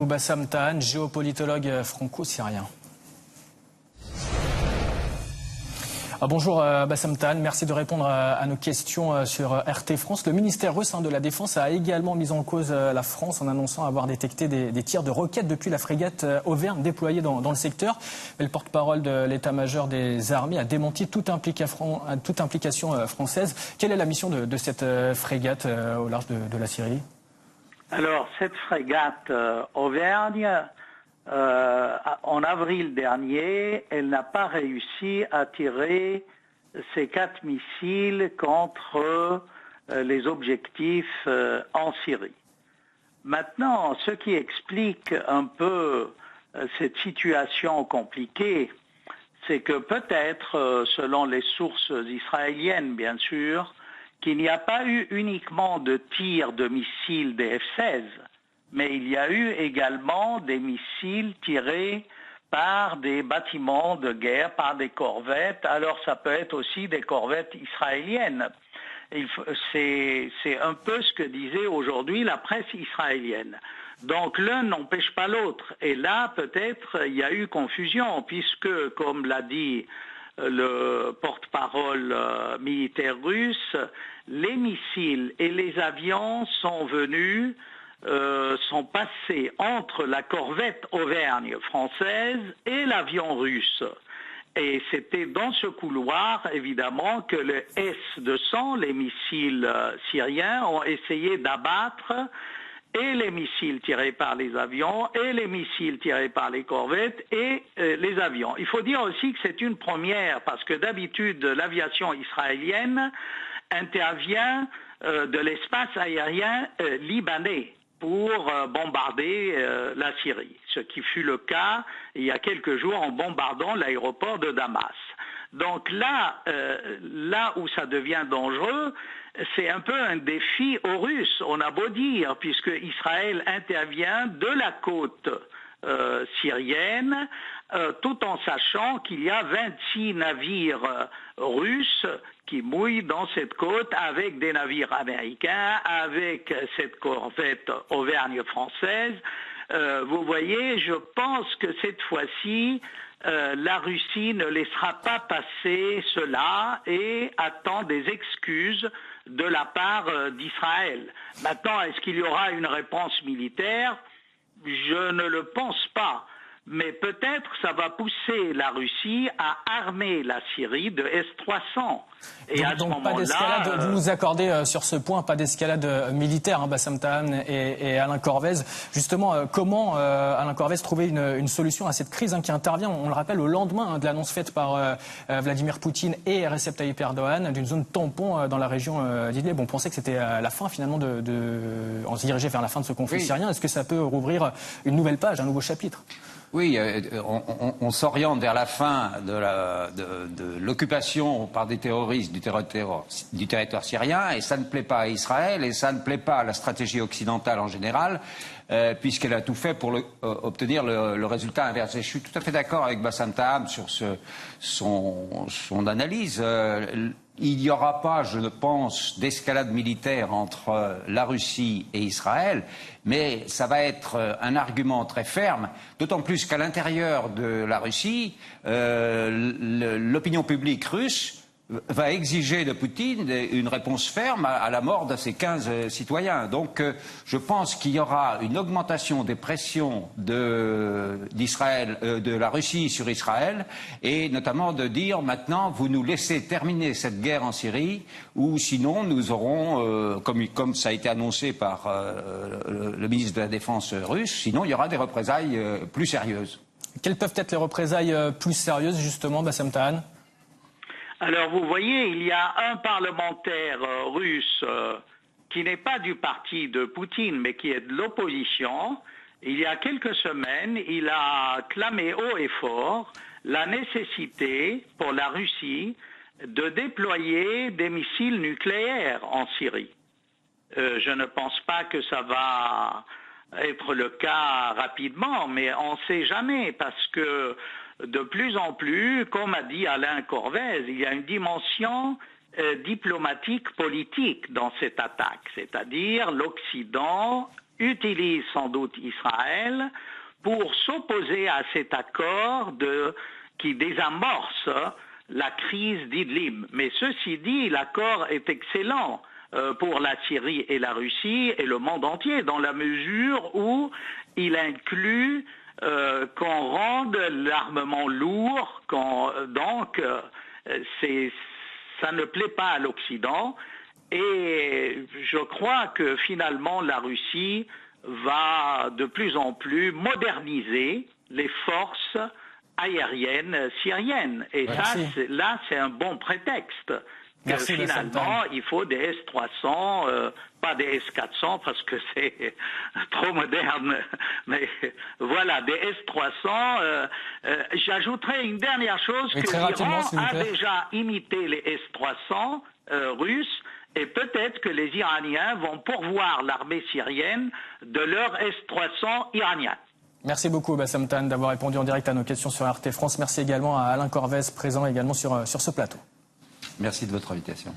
Bassam Tahan, géopolitologue franco-syrien. Bonjour Bassam Tahan, merci de répondre à nos questions sur RT France. Le ministère russe de la Défense a également mis en cause la France en annonçant avoir détecté des tirs de roquettes depuis la frégate Auvergne déployée dans le secteur. Mais le porte-parole de l'état-major des armées a démenti toute implication française. Quelle est la mission de cette frégate au large de la Syrie ? Alors, cette frégate Auvergne, en avril dernier, elle n'a pas réussi à tirer ses 4 missiles contre les objectifs en Syrie. Maintenant, ce qui explique un peu cette situation compliquée, c'est que peut-être, selon les sources israéliennes bien sûr, qu'il n'y a pas eu uniquement de tirs de missiles des F-16, mais il y a eu également des missiles tirés par des bâtiments de guerre, par des corvettes. Alors ça peut être aussi des corvettes israéliennes. C'est un peu ce que disait aujourd'hui la presse israélienne. Donc l'un n'empêche pas l'autre. Et là, peut-être, il y a eu confusion, puisque, comme l'a dit le porte-parole militaire russe, les missiles et les avions sont venus, sont passés entre la corvette Auvergne française et l'avion russe. Et c'était dans ce couloir, évidemment, que le S-200, les missiles syriens, ont essayé d'abattre et les missiles tirés par les avions, et les missiles tirés par les corvettes, et les avions. Il faut dire aussi que c'est une première, parce que d'habitude, l'aviation israélienne intervient de l'espace aérien libanais pour bombarder la Syrie, ce qui fut le cas il y a quelques jours en bombardant l'aéroport de Damas. Donc là où ça devient dangereux, c'est un peu un défi aux Russes, on a beau dire, puisque Israël intervient de la côte syrienne, tout en sachant qu'il y a 26 navires russes qui mouillent dans cette côte avec des navires américains, avec cette corvette Auvergne française. Vous voyez, je pense que cette fois-ci, la Russie ne laissera pas passer cela et attend des excuses de la part d'Israël. Maintenant, est-ce qu'il y aura une réponse militaire ? Je ne le pense pas. Mais peut-être ça va pousser la Russie à armer la Syrie de S-300. Et à ce moment-là, pas d'escalade, vous nous accordez sur ce point, pas d'escalade militaire, Bassam Tahan et Alain Corvez. Justement, comment Alain Corvez trouvait une solution à cette crise qui intervient, on le rappelle, au lendemain de l'annonce faite par Vladimir Poutine et Recep Tayyip Erdogan d'une zone tampon dans la région d'Idlib. On pensait que c'était la fin finalement on se dirigeait vers la fin de ce conflit syrien. Est-ce que ça peut rouvrir une nouvelle page, un nouveau chapitre ? Oui, on s'oriente vers la fin de l'occupation par des terroristes du territoire syrien, et ça ne plaît pas à Israël, et ça ne plaît pas à la stratégie occidentale en général, puisqu'elle a tout fait pour obtenir le résultat inverse. Et je suis tout à fait d'accord avec Bassam Tahan sur son analyse. Il n'y aura pas, je pense, d'escalade militaire entre la Russie et Israël, mais ça va être un argument très ferme, d'autant plus qu'à l'intérieur de la Russie, l'opinion publique russe va exiger de Poutine une réponse ferme à la mort de ses 15 citoyens. Donc je pense qu'il y aura une augmentation des pressions d'Israël, de la Russie sur Israël, et notamment de dire maintenant vous nous laissez terminer cette guerre en Syrie, ou sinon nous aurons, comme ça a été annoncé par le ministre de la Défense russe, sinon il y aura des représailles plus sérieuses. Quelles peuvent être les représailles plus sérieuses justement, Bassam Tahan ? Alors vous voyez, il y a un parlementaire russe qui n'est pas du parti de Poutine, mais qui est de l'opposition. Il y a quelques semaines, il a clamé haut et fort la nécessité pour la Russie de déployer des missiles nucléaires en Syrie. Je ne pense pas que ça va être le cas rapidement, mais on ne sait jamais, parce que de plus en plus, comme a dit Alain Corvez, il y a une dimension diplomatique, politique dans cette attaque, c'est-à-dire l'Occident utilise sans doute Israël pour s'opposer à cet accord qui désamorce la crise d'Idlib. Mais ceci dit, l'accord est excellent pour la Syrie et la Russie et le monde entier, dans la mesure où il inclut qu'on rende l'armement lourd, ça ne plaît pas à l'Occident. Et je crois que finalement la Russie va de plus en plus moderniser les forces aériennes syriennes. Et là, c'est un bon prétexte. Merci, finalement, il faut des S-300, pas des S-400 parce que c'est trop moderne. Mais voilà, des S-300. J'ajouterai une dernière chose, que l'Iran a déjà imité les S-300 russes. Et peut-être que les Iraniens vont pourvoir l'armée syrienne de leurs S-300 iraniens. Merci beaucoup Bassam Tan d'avoir répondu en direct à nos questions sur RT France. Merci également à Alain Corvès, présent également sur ce plateau. Merci de votre invitation.